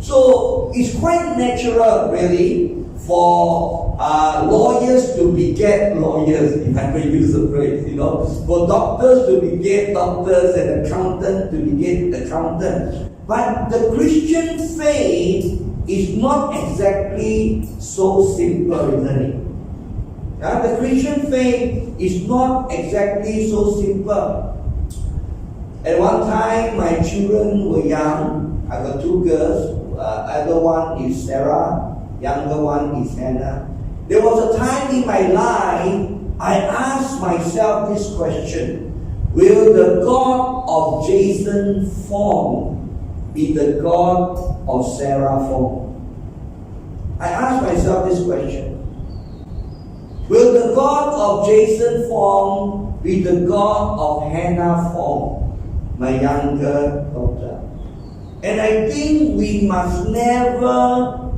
So it's quite natural, really, for lawyers to beget lawyers, if I may use the phrase, for doctors to beget doctors and accountants to beget accountants. But the Christian faith is not exactly so simple, isn't it? The Christian faith is not exactly so simple. At one time, my children were young. I got two girls. Elder one is Sarah, younger one is Hannah. There was a time in my life I asked myself this question: will the God of Jason form be the God of Sarah form? I asked myself this question: will the God of Jason form be the God of Hannah form, my younger daughter? And I think we must never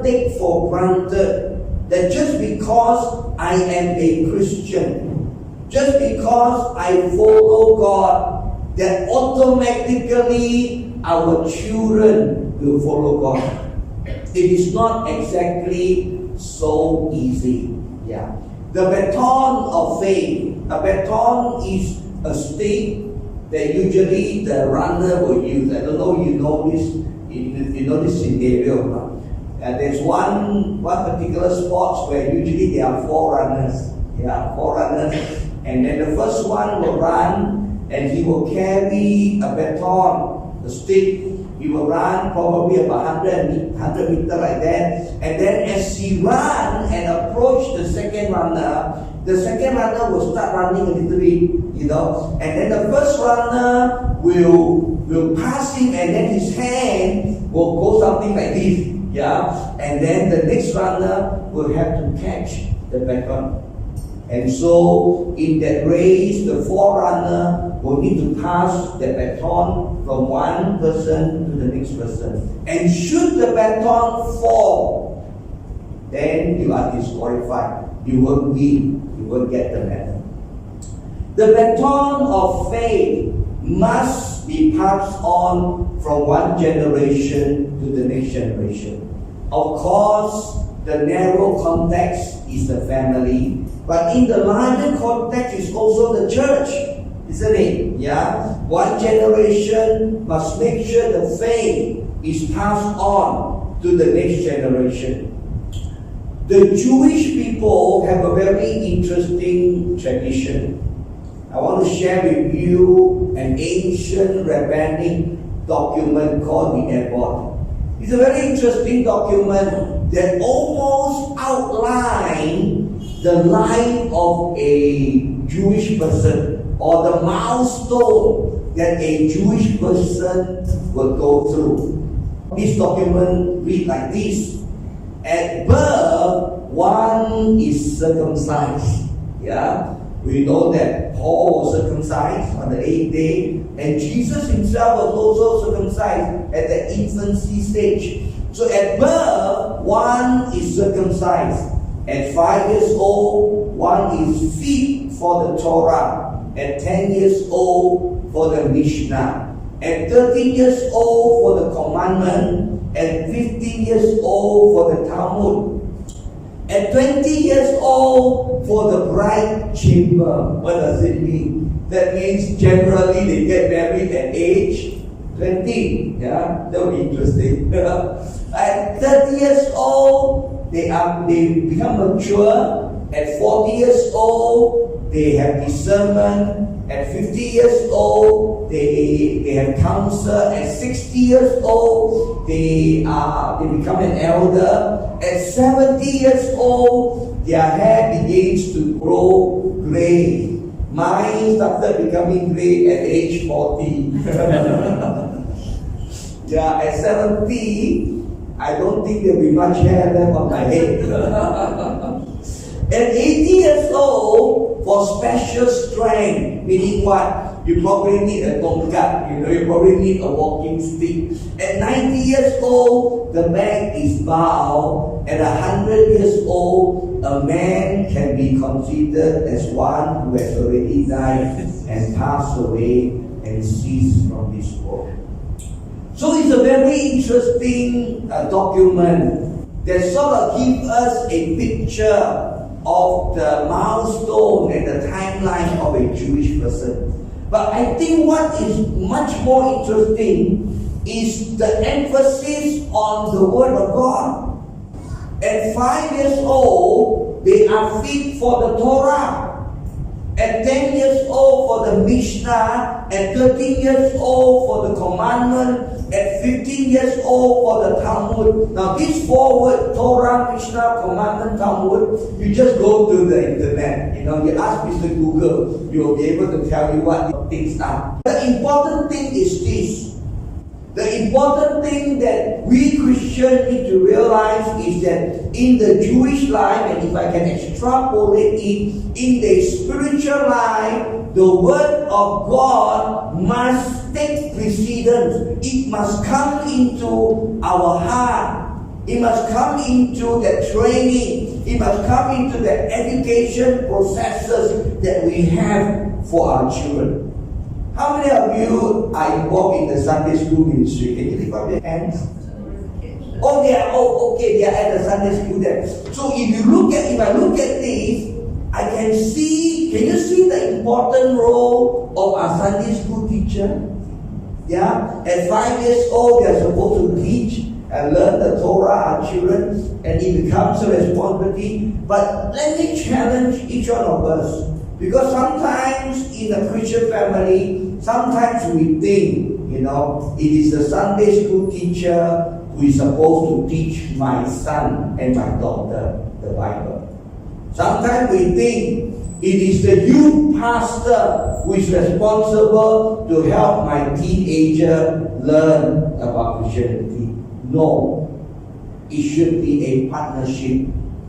take for granted that just because I am a Christian, just because I follow God, that automatically our children will follow God. It is not exactly so easy. The baton of faith. A baton is a stick that usually the runner will use. I don't know you know this scenario. There's one particular sports where usually there are four runners. And then the first one will run and he will carry a baton, a stick. He will run probably about 100 meters like that. And then as he runs and approach the second runner will start running a little bit, and then the first runner will pass him, and then his hand will go something like this, and then the next runner will have to catch the baton. And so in that race, the forerunner will need to pass the baton from one person to the next person. And should the baton fall, then you are disqualified. You won't win. You won't get the medal. The baton of faith must be passed on from one generation to the next generation. Of course, the narrow context is the family, but in the larger context is also the church, isn't it? One generation must make sure the faith is passed on to the next generation. The Jewish people have a very interesting tradition. I want to share with you an ancient rabbinic document called the Ephod. It's a very interesting document that almost outlines the life of a Jewish person, or the milestone that a Jewish person will go through. This document reads like this: at birth, one is circumcised. We know that Paul was circumcised on the 8th day, and Jesus himself was also circumcised at the infancy stage. So at birth, one is circumcised. At 5 years old, one is fit for the Torah. At 10 years old, for the Mishnah. At 13 years old, for the commandment. At 15 years old, for the Talmud. At 20 years old, for the bride chamber. What does it mean? That means generally they get married at age 20. That will be interesting. At 30 years old, they become mature. At 40 years old, they have discernment. At 50 years old, they have counsel. At 60 years old, they become an elder. At 70 years old, their hair begins to grow gray. Mine started becoming gray at age 40. At 70, I don't think there'll be much hair left on my head. At 80 years old, for special strength, meaning what? You probably need a tongkat, you probably need a walking stick. At 90 years old, the man is bowed. At 100 years old, a man can be considered as one who has already died and passed away and ceased from this world. So it's a very interesting document that sort of gives us a picture of the milestone and the timeline of a Jewish person. But I think what is much more interesting is the emphasis on the Word of God. At 5 years old, they are fit for the Torah. At 10 years old for the Mishnah, at 13 years old for the commandment, at 15 years old for the Talmud. Now these 4 words, Torah, Mishnah, commandment, Talmud, you just go to the internet. You ask Mr. Google, you will be able to tell you what the things are. The important thing is this. The important thing that we Christians need to realize is that in the Jewish life, and if I can extrapolate it, in the spiritual life, the Word of God must take precedence. It must come into our heart. It must come into the training. It must come into the education processes that we have for our children. How many of you are involved in the Sunday school ministry? Can you lift up your hands? Oh, they are at the Sunday school there. So if I look at this, I can you see the important role of our Sunday school teacher? Yeah? At 5 years old, they are supposed to teach and learn the Torah, our children, and it becomes a responsibility. But let me challenge each one of us. Because sometimes in a Christian family, sometimes we think, it is the Sunday school teacher who is supposed to teach my son and my daughter the Bible. Sometimes we think it is the youth pastor who is responsible to help my teenager learn about Christianity. No, it should be a partnership.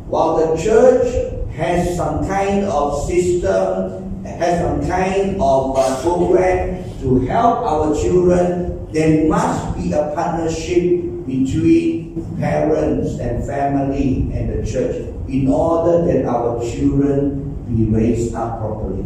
While the church has some kind of system, has some kind of program to help our children, there must be a partnership between parents and family and the church in order that our children be raised up properly.